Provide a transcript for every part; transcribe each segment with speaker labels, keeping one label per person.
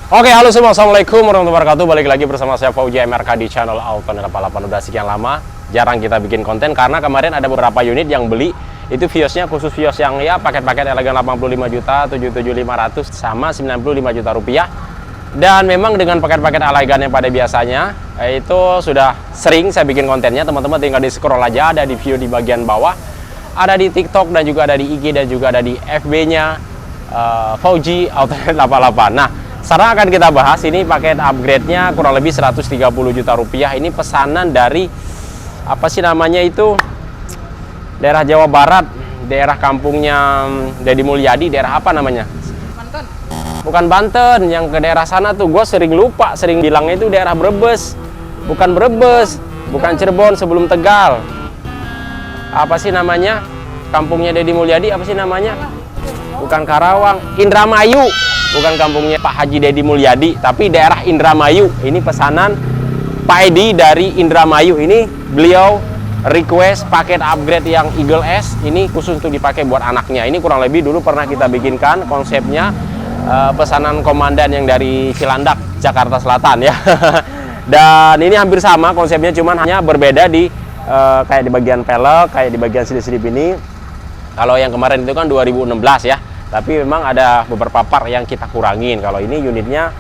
Speaker 1: Oke, halo semua, assalamualaikum warahmatullahi wabarakatuh. Balik lagi bersama saya Fauji MRK di channel Auto 88. Udah sekian lama jarang kita bikin konten karena kemarin ada beberapa unit yang beli itu Viosnya, khusus Vios yang ya paket-paket elegan 85 juta, 77500 sama 95 juta rupiah. Dan memang dengan paket-paket elegan yang pada biasanya itu sudah sering saya bikin kontennya. Teman-teman tinggal di scroll aja, ada di view di bagian bawah, ada di TikTok dan juga ada di IG dan juga ada di FB-nya Fauji Auto 88. Nah, sekarang akan kita bahas ini paket upgrade-nya kurang lebih 130 juta rupiah. Ini pesanan dari apa sih namanya itu, daerah Jawa Barat, daerah kampungnya Deddy Mulyadi, daerah apa namanya?
Speaker 2: Banten.
Speaker 1: Bukan Banten, yang ke daerah sana tuh gue sering lupa, sering bilangnya itu daerah Brebes. Bukan Brebes, bukan Cirebon sebelum Tegal. Apa sih namanya? Kampungnya Deddy Mulyadi apa sih namanya? Bukan Karawang, Indramayu. Bukan kampungnya Pak Haji Deddy Mulyadi, tapi daerah Indramayu. Ini pesanan Pak Edi dari Indramayu. Ini beliau request paket upgrade yang Eagle S. Ini khusus untuk dipakai buat anaknya. Ini kurang lebih dulu pernah kita bikinkan konsepnya, pesanan komandan yang dari Cilandak, Jakarta Selatan ya. Dan ini hampir sama konsepnya, cuman hanya berbeda di kayak di bagian pelek, kayak di bagian slip-slip ini. Kalau yang kemarin itu kan 2016 ya. Tapi memang ada beberapa part yang kita kurangin. Kalau ini unitnya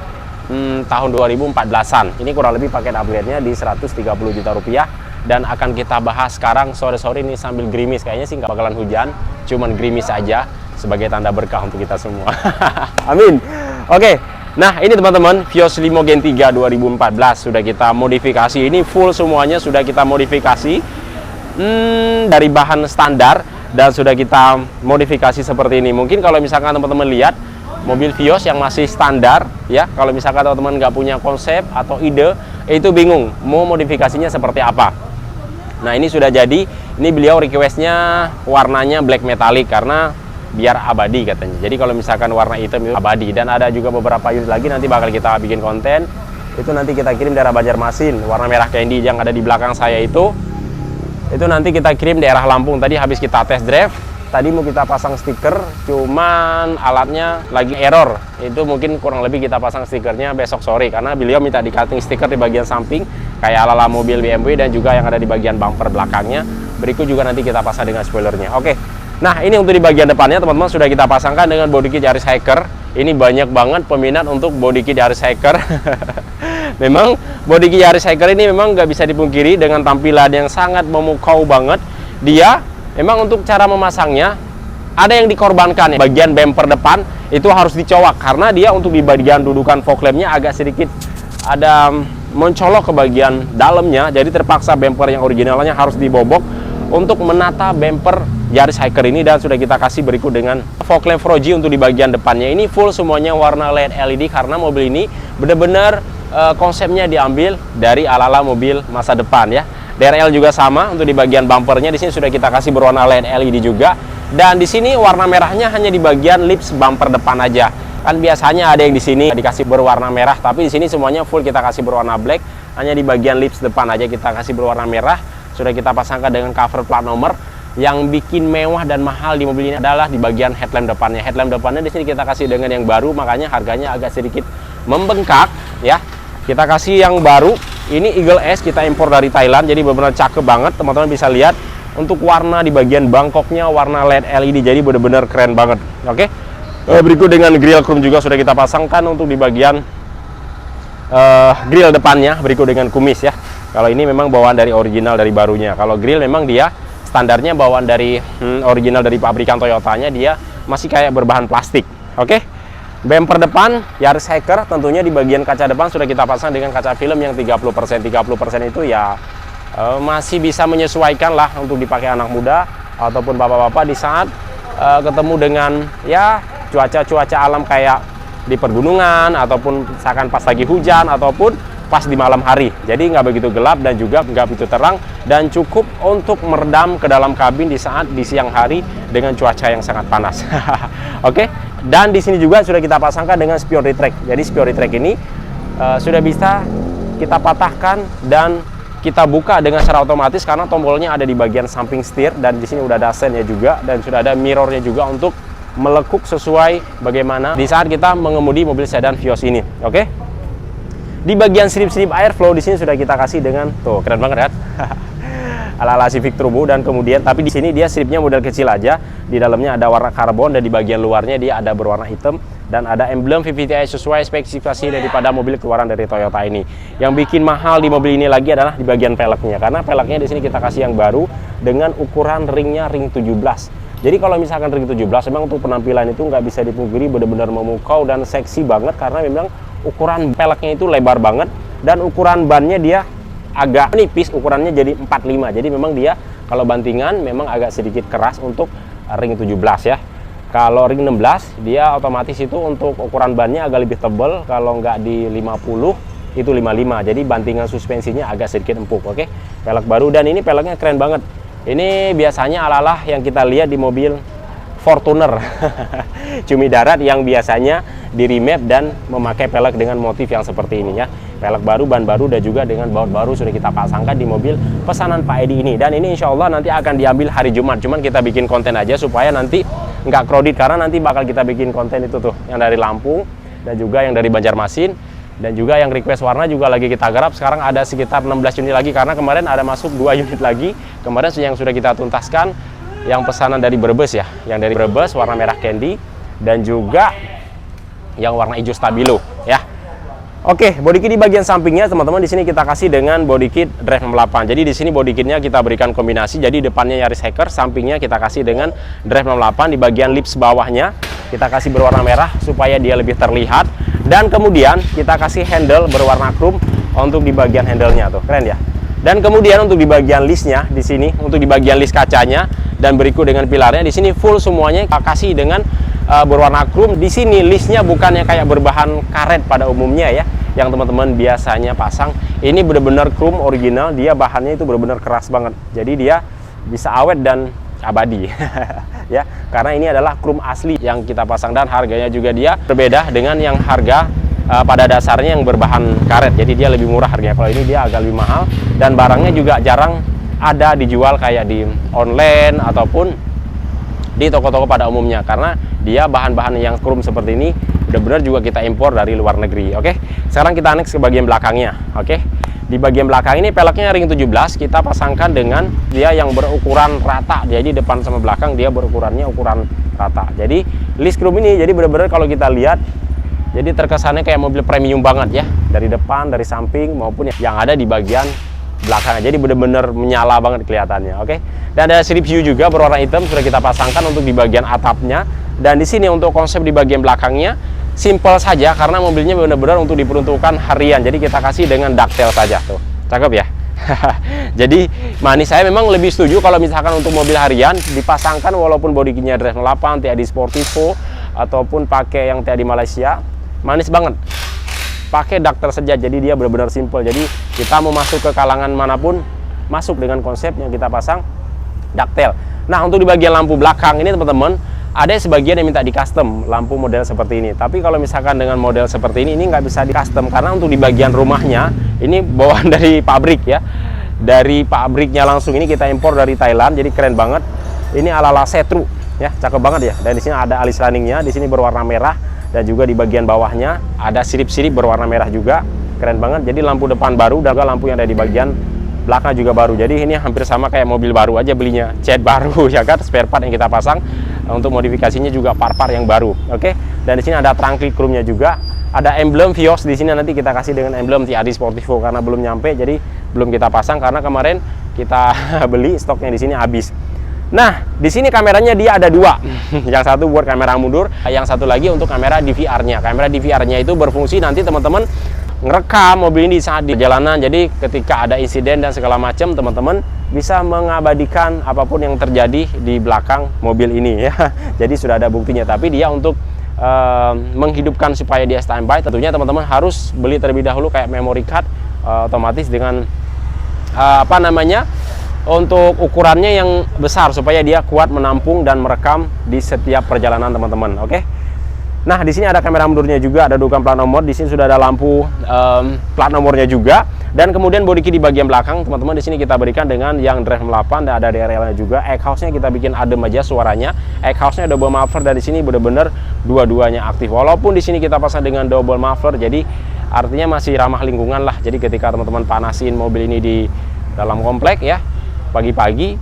Speaker 1: tahun 2014-an. Ini kurang lebih paket upgrade-nya di 130 juta rupiah. Dan akan kita bahas sekarang sore-sore ini sambil gerimis. Kayaknya sih nggak bakalan hujan, cuman gerimis aja sebagai tanda berkah untuk kita semua. Amin. Oke. Nah, ini teman-teman, Vios Limo Gen 3 2014 sudah kita modifikasi. Ini full semuanya sudah kita modifikasi dari bahan standar. Dan sudah kita modifikasi seperti ini. Mungkin kalau misalkan teman-teman lihat mobil Vios yang masih standar ya, kalau misalkan teman-teman nggak punya konsep atau ide, itu bingung mau modifikasinya seperti apa. Nah, ini sudah jadi. Ini beliau requestnya warnanya black metallic karena biar abadi katanya. Jadi kalau misalkan warna hitam itu abadi. Dan ada juga beberapa unit lagi nanti bakal kita bikin konten. Itu nanti kita kirim daerah Banjarmasin, warna merah candy yang ada di belakang saya itu nanti kita kirim daerah Lampung. Tadi habis kita test drive, tadi mau kita pasang stiker, cuman alatnya lagi error. Itu mungkin kurang lebih kita pasang stikernya besok sore, karena beliau minta di cutting stiker di bagian samping kayak ala-ala mobil BMW dan juga yang ada di bagian bumper belakangnya. Berikut juga nanti kita pasang dengan spoilernya. Oke. Nah, ini untuk di bagian depannya teman-teman sudah kita pasangkan dengan body kit Yaris Hiker. Ini banyak banget peminat untuk body kit Yaris Hiker. Memang body kit Yaris Hiker ini memang nggak bisa dipungkiri dengan tampilan yang sangat memukau banget. Dia memang untuk cara memasangnya ada yang dikorbankan ya. Bagian bumper depan itu harus dicowak karena dia untuk di bagian dudukan fog lampnya agak sedikit ada mencolok ke bagian dalamnya. Jadi terpaksa bumper yang originalnya harus dibobok untuk menata bumper Yaris Hiker ini. Dan sudah kita kasih berikut dengan fog lamp Froji untuk di bagian depannya. Ini full semuanya warna LED LED karena mobil ini benar-benar konsepnya diambil dari ala-ala mobil masa depan ya. DRL juga sama untuk di bagian bumpernya. Di sini sudah kita kasih berwarna LED LED juga. Dan di sini warna merahnya hanya di bagian lips bumper depan aja. Kan biasanya ada yang di sini dikasih berwarna merah, tapi di sini semuanya full kita kasih berwarna black. Hanya di bagian lips depan aja kita kasih berwarna merah. Sudah kita pasangkan dengan cover plat nomor. Yang bikin mewah dan mahal di mobil ini adalah di bagian headlamp depannya. Headlamp depannya di sini kita kasih dengan yang baru, makanya harganya agak sedikit membengkak ya. Kita kasih yang baru. Ini Eagle S kita impor dari Thailand, jadi benar-benar cakep banget. Teman-teman bisa lihat untuk warna di bagian bangkoknya warna LED LED, jadi benar-benar keren banget. Oke. Berikut dengan grill chrome juga sudah kita pasangkan untuk di bagian grill depannya. Berikut dengan kumis ya. Kalau ini memang bawaan dari original dari barunya. Kalau grill memang dia standarnya bawaan dari original dari pabrikan Toyotanya, dia masih kayak berbahan plastik. Oke. Bumper depan Yaris Hiker tentunya di bagian kaca depan sudah kita pasang dengan kaca film yang 30%. 30% itu ya masih bisa menyesuaikan lah untuk dipakai anak muda ataupun bapak-bapak di saat ketemu dengan ya cuaca alam kayak di pergunungan ataupun misalkan pas lagi hujan ataupun pas di malam hari. Jadi nggak begitu gelap dan juga nggak begitu terang dan cukup untuk meredam ke dalam kabin di saat di siang hari dengan cuaca yang sangat panas. Oke. Dan di sini juga sudah kita pasangkan dengan spion retract. Jadi spion retract ini sudah bisa kita patahkan dan kita buka dengan secara otomatis karena tombolnya ada di bagian samping setir dan di sini udah ada sennya juga dan sudah ada mirrornya juga untuk melekuk sesuai bagaimana di saat kita mengemudi mobil sedan Vios ini. Oke. Di bagian strip-strip airflow di sini sudah kita kasih dengan tuh, keren banget kan? Ala-ala Civic Turbo, dan kemudian tapi di sini dia stripnya model kecil aja. Di dalamnya ada warna karbon dan di bagian luarnya dia ada berwarna hitam dan ada emblem VVTi sesuai spesifikasi daripada mobil keluaran dari Toyota ini. Yang bikin mahal di mobil ini lagi adalah di bagian peleknya, karena peleknya di sini kita kasih yang baru dengan ukuran ringnya ring 17. Jadi kalau misalkan ring 17 memang untuk penampilan itu nggak bisa dipungkiri benar-benar memukau dan seksi banget, karena memang ukuran peleknya itu lebar banget dan ukuran bannya dia agak nipis, ukurannya jadi 45. Jadi memang dia kalau bantingan memang agak sedikit keras untuk ring 17 ya. Kalau ring 16 dia otomatis itu untuk ukuran bannya agak lebih tebal, kalau nggak di 50 itu 55. Jadi bantingan suspensinya agak sedikit empuk. Oke. Pelek baru, dan ini peleknya keren banget. Ini biasanya ala-ala yang kita lihat di mobil Fortuner cumi darat yang biasanya di remap dan memakai pelek dengan motif yang seperti ini ya. Pelek baru, ban baru, dan juga dengan baut baru sudah kita pasangkan di mobil pesanan Pak Edi ini. Dan ini insya Allah nanti akan diambil hari Jumat. Cuman kita bikin konten aja supaya nanti nggak crowded, karena nanti bakal kita bikin konten itu tuh yang dari Lampung dan juga yang dari Banjarmasin. Dan juga yang request warna juga lagi kita garap. Sekarang ada sekitar 16 unit lagi, karena kemarin ada masuk 2 unit lagi. Kemarin yang sudah kita tuntaskan yang pesanan dari Brebes ya. Yang dari Brebes warna merah candy dan juga yang warna hijau stabilo ya. Oke, body kit di bagian sampingnya teman-teman di sini kita kasih dengan body kit Drive 68. Jadi di sini body kitnya kita berikan kombinasi. Jadi depannya Yaris Hacker, sampingnya kita kasih dengan Drive 68. Di bagian lips bawahnya kita kasih berwarna merah supaya dia lebih terlihat. Dan kemudian kita kasih handle berwarna chrome untuk di bagian handle-nya tuh, keren ya. Dan kemudian untuk di bagian listnya di sini, untuk di bagian list kacanya dan berikut dengan pilarnya di sini full semuanya kita kasih dengan berwarna chrome. Di sini listnya bukannya kayak berbahan karet pada umumnya ya, yang teman-teman biasanya pasang. Ini benar-benar chrome original, dia bahannya itu benar-benar keras banget. Jadi dia bisa awet dan abadi ya, karena ini adalah chrome asli yang kita pasang, dan harganya juga dia berbeda dengan yang harga pada dasarnya yang berbahan karet. Jadi dia lebih murah harganya. Kalau ini dia agak lebih mahal, dan barangnya juga jarang ada dijual kayak di online ataupun di toko-toko pada umumnya, karena dia bahan-bahan yang chrome seperti ini benar-benar juga kita impor dari luar negeri. Oke, sekarang kita next ke bagian belakangnya. Oke, di bagian belakang ini peleknya ring 17 kita pasangkan dengan dia yang berukuran rata. Jadi depan sama belakang dia berukurannya ukuran rata. Jadi list chrome ini jadi benar-benar kalau kita lihat jadi terkesannya kayak mobil premium banget ya, dari depan, dari samping maupun yang ada di bagian belakangnya. Jadi benar-benar menyala banget kelihatannya. Oke, dan ada strip view juga berwarna hitam sudah kita pasangkan untuk di bagian atapnya. Dan di sini untuk konsep di bagian belakangnya simple saja, karena mobilnya benar-benar untuk diperuntukkan harian. Jadi kita kasih dengan ducktail saja tuh, cakep ya. Jadi manis, saya memang lebih setuju kalau misalkan untuk mobil harian dipasangkan walaupun body kitnya Drive 8, TAD Sportivo ataupun pakai yang TAD Malaysia, manis banget. Pakai ducktail saja, jadi dia benar-benar simple. Jadi kita mau masuk ke kalangan manapun masuk dengan konsep yang kita pasang ducktail. Nah, untuk di bagian lampu belakang ini teman-teman, ada sebagian yang minta di custom lampu model seperti ini. Tapi kalau misalkan dengan model seperti ini nggak bisa di custom, karena untuk di bagian rumahnya ini bawaan dari pabrik ya, dari pabriknya langsung. Ini kita impor dari Thailand, jadi keren banget. Ini ala-ala Setru ya, cakep banget ya. Dan di sini ada alis runningnya, di sini berwarna merah, dan juga di bagian bawahnya ada sirip-sirip berwarna merah juga, keren banget. Jadi lampu depan baru dan juga lampu yang ada di bagian belakang juga baru. Jadi ini hampir sama kayak mobil baru aja belinya, cat baru ya kan, spare part yang kita pasang. Untuk modifikasinya juga part-part yang baru. Oke. Dan di sini ada trunk chrome-nya juga. Ada emblem Vios di sini, nanti kita kasih dengan emblem TAD Sportivo karena belum nyampe, jadi belum kita pasang karena kemarin kita beli, stoknya di sini habis. Nah, di sini kameranya dia ada dua. Yang satu buat kamera mundur, yang satu lagi untuk kamera DVR-nya. Kamera DVR-nya itu berfungsi nanti teman-teman ngerekam mobil ini saat di jalanan. Jadi ketika ada insiden dan segala macam, teman-teman bisa mengabadikan apapun yang terjadi di belakang mobil ini ya. Jadi sudah ada buktinya. Tapi dia untuk menghidupkan supaya dia standby, tentunya teman-teman harus beli terlebih dahulu kayak memory card otomatis dengan apa namanya, untuk ukurannya yang besar supaya dia kuat menampung dan merekam di setiap perjalanan teman-teman. Oke. Nah, di sini ada kamera mundurnya juga, ada dudukan plat nomor. Di sini sudah ada lampu plat nomornya juga. Dan kemudian body kit di bagian belakang, teman-teman, di sini kita berikan dengan yang drive 8 dan ada DRL-nya juga. Egg house-nya kita bikin adem aja suaranya. Egg house-nya double muffler dan di sini benar-benar dua-duanya aktif. Walaupun di sini kita pasang dengan double muffler, jadi artinya masih ramah lingkungan lah. Jadi ketika teman-teman panasin mobil ini di dalam komplek ya, pagi-pagi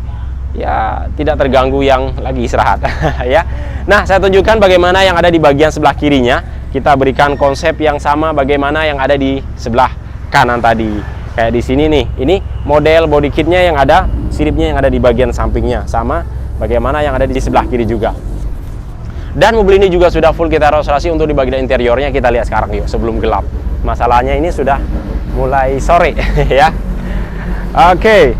Speaker 1: ya tidak terganggu yang lagi istirahat ya. Nah, saya tunjukkan bagaimana yang ada di bagian sebelah kirinya. Kita berikan konsep yang sama bagaimana yang ada di sebelah kanan tadi. Kayak di sini nih, ini model body kitnya yang ada siripnya yang ada di bagian sampingnya, sama bagaimana yang ada di sebelah kiri juga. Dan mobil ini juga sudah full kita restorasi. Untuk di bagian interiornya kita lihat sekarang yuk, sebelum gelap. Masalahnya ini sudah mulai sore ya. Oke.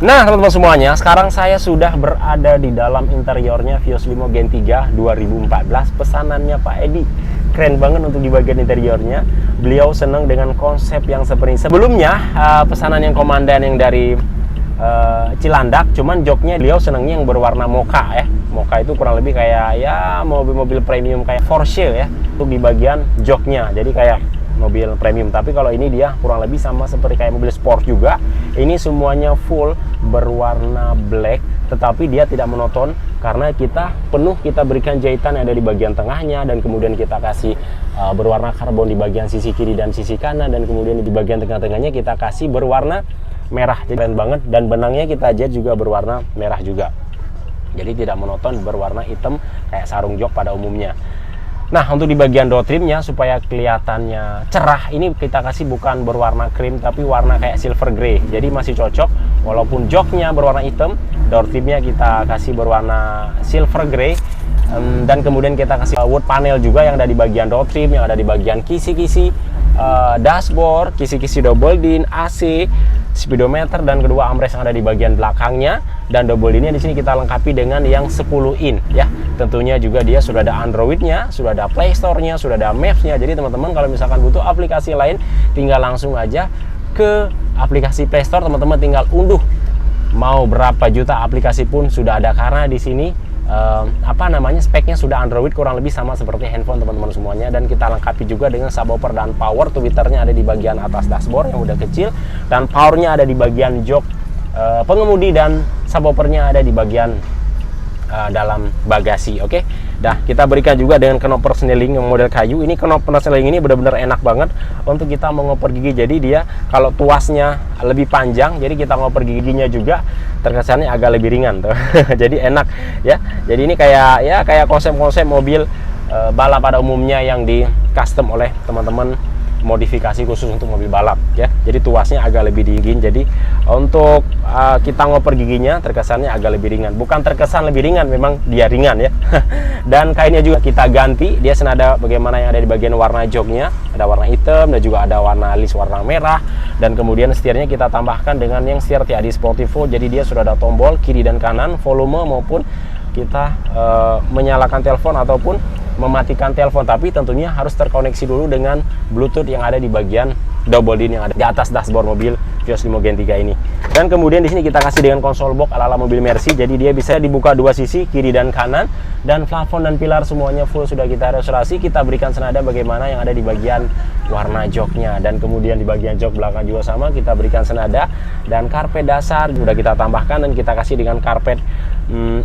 Speaker 1: Nah, teman-teman semuanya, sekarang saya sudah berada di dalam interiornya Vios Limo Gen 3 2014 pesanannya Pak Edi. Keren banget untuk di bagian interiornya. Beliau senang dengan konsep yang seperti ini. Sebelumnya pesanan yang komandan yang dari Cilandak, cuman joknya beliau senangnya yang berwarna mocha ya. Mocha itu kurang lebih kayak ya mobil-mobil premium kayak Porsche ya, untuk di bagian joknya. Jadi kayak mobil premium, tapi kalau ini dia kurang lebih sama seperti kayak mobil sport juga. Ini semuanya full berwarna black, tetapi dia tidak monoton karena kita berikan jahitan yang ada di bagian tengahnya, dan kemudian kita kasih berwarna karbon di bagian sisi kiri dan sisi kanan, dan kemudian di bagian tengah-tengahnya kita kasih berwarna merah. Jadi keren banget, dan benangnya kita jet juga berwarna merah juga. Jadi tidak monoton berwarna hitam kayak sarung jok pada umumnya. Nah, untuk di bagian door trimnya supaya kelihatannya cerah, ini kita kasih bukan berwarna krim tapi warna kayak silver grey. Jadi masih cocok, walaupun joknya berwarna hitam, door trimnya kita kasih berwarna silver grey. Dan kemudian kita kasih wood panel juga yang ada di bagian door trim, yang ada di bagian kisi-kisi dashboard, kisi-kisi double din, AC, speedometer, dan kedua armrest yang ada di bagian belakangnya. Dan double dinnya di sini kita lengkapi dengan yang 10 in ya. Tentunya juga dia sudah ada Android-nya, sudah ada Play Store-nya, sudah ada Maps-nya. Jadi teman-teman kalau misalkan butuh aplikasi lain, tinggal langsung aja ke aplikasi Play Store, teman-teman tinggal unduh. Mau berapa juta aplikasi pun sudah ada, karena di sini speknya sudah Android, kurang lebih sama seperti handphone teman-teman semuanya. Dan kita lengkapi juga dengan subwoofer dan power. Tweeternya ada di bagian atas dashboard yang udah kecil, dan powernya ada di bagian jok pengemudi, dan subwoofernya ada di bagian dalam bagasi. Oke. Nah, kita berikan juga dengan knop persneling yang model kayu. Ini knop persneling ini benar-benar enak banget untuk kita mengoper gigi. Jadi dia kalau tuasnya lebih panjang, jadi kita ngoper giginya juga terkesannya agak lebih ringan tuh. Jadi enak ya. Jadi ini kayak konsep-konsep mobil balap pada umumnya yang di custom oleh teman-teman modifikasi khusus untuk mobil balap ya. Jadi tuasnya agak lebih dingin, jadi untuk kita ngoper giginya terkesannya agak lebih ringan. Bukan terkesan lebih ringan, memang dia ringan ya. Dan kainnya juga kita ganti, dia senada bagaimana yang ada di bagian warna joknya, ada warna hitam dan juga ada warna list warna merah. Dan kemudian setirnya kita tambahkan dengan yang setir TAD Sportivo, jadi dia sudah ada tombol kiri dan kanan, volume maupun kita menyalakan telepon ataupun mematikan telepon, tapi tentunya harus terkoneksi dulu dengan Bluetooth yang ada di bagian double din yang ada di atas dashboard mobil Vios Limo Gen 3 ini. Dan kemudian di sini kita kasih dengan konsol box ala-ala mobil Mercy, jadi dia bisa dibuka dua sisi, kiri dan kanan. Dan plafon dan pilar semuanya full sudah kita restorasi. Kita berikan senada bagaimana yang ada di bagian warna joknya, dan kemudian di bagian jok belakang juga sama kita berikan senada. Dan karpet dasar sudah kita tambahkan, dan kita kasih dengan karpet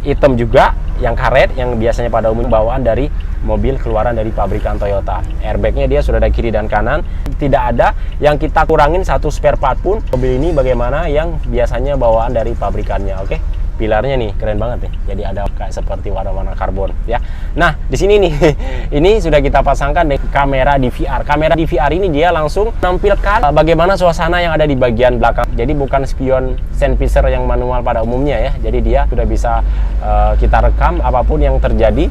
Speaker 1: hitam juga yang karet, yang biasanya pada umumnya bawaan dari mobil keluaran dari pabrikan Toyota. Airbagnya dia sudah ada kiri dan kanan, tidak ada yang kita kurangin satu spare part pun. Mobil ini bagaimana yang biasanya bawaan dari pabrikannya. Oke, pilarnya nih keren banget nih, jadi ada kayak seperti warna-warna karbon ya. Nah, di sini nih ini sudah kita pasangkan dengan kamera DVR. Kamera DVR ini dia langsung menampilkan bagaimana suasana yang ada di bagian belakang. Jadi bukan spion sandpiecer yang manual pada umumnya ya. Jadi dia sudah bisa kita rekam apapun yang terjadi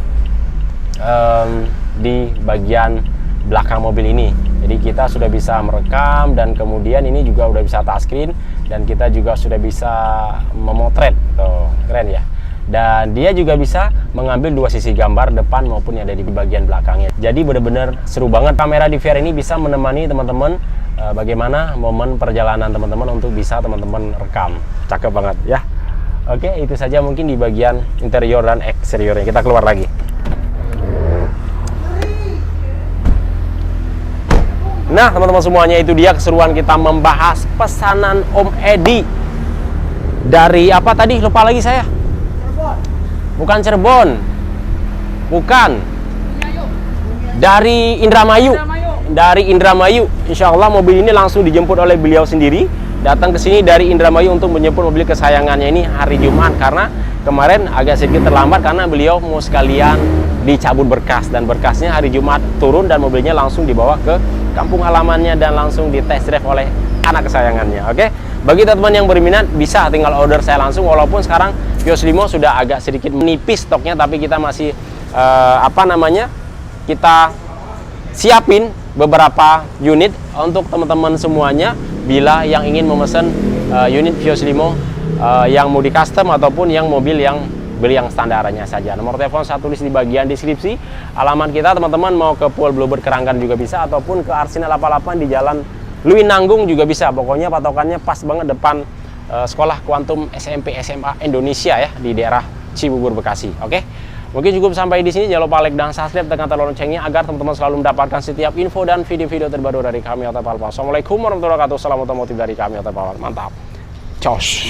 Speaker 1: di bagian belakang mobil ini. Jadi kita sudah bisa merekam, dan kemudian ini juga udah bisa touchscreen, dan kita juga sudah bisa memotret. Tuh, keren ya. Dan dia juga bisa mengambil dua sisi gambar depan maupun yang ada di bagian belakangnya. Jadi benar-benar seru banget. Kamera DVR ini bisa menemani teman-teman bagaimana momen perjalanan teman-teman untuk bisa teman-teman rekam. Cakep banget ya. Oke, itu saja mungkin di bagian interior dan eksteriornya. Kita keluar lagi. Nah teman-teman semuanya, itu dia keseruan kita membahas pesanan Om Edi dari apa tadi, lupa lagi saya. Bukan Cirebon, bukan, dari Indramayu. Dari Indramayu, insya Allah mobil ini langsung dijemput oleh beliau sendiri. Datang ke sini dari Indramayu untuk menjemput mobil kesayangannya ini hari Jumat, karena kemarin agak sedikit terlambat karena beliau mau sekalian dicabut berkas, dan berkasnya hari Jumat turun dan mobilnya langsung dibawa ke kampung halamannya dan langsung dites drive oleh anak kesayangannya. Oke, bagi teman-teman yang berminat bisa tinggal order saya langsung, walaupun sekarang Vios Limo sudah agak sedikit menipis stoknya, tapi kita masih kita siapin beberapa unit untuk teman-teman semuanya bila yang ingin memesan unit Vios Limo yang mau di custom ataupun yang mobil yang beli yang standarnya saja. Nomor telepon saya tulis di bagian deskripsi. Alamat kita teman-teman mau ke Pulau Bluebird Keranggan juga bisa, ataupun ke Arsenal 88 di Jalan Lui Nanggung juga bisa. Pokoknya patokannya pas banget depan Sekolah Kuantum SMP SMA Indonesia ya, di daerah Cibubur Bekasi. Oke, mungkin cukup sampai di sini. Jangan lupa like dan subscribe, tekan tombol loncengnya agar teman-teman selalu mendapatkan setiap info dan video-video terbaru dari kami, Oto Palpal. Assalamualaikum warahmatullahi wabarakatuh. Salam otomotif dari kami, Oto Palpal. Mantap, cos.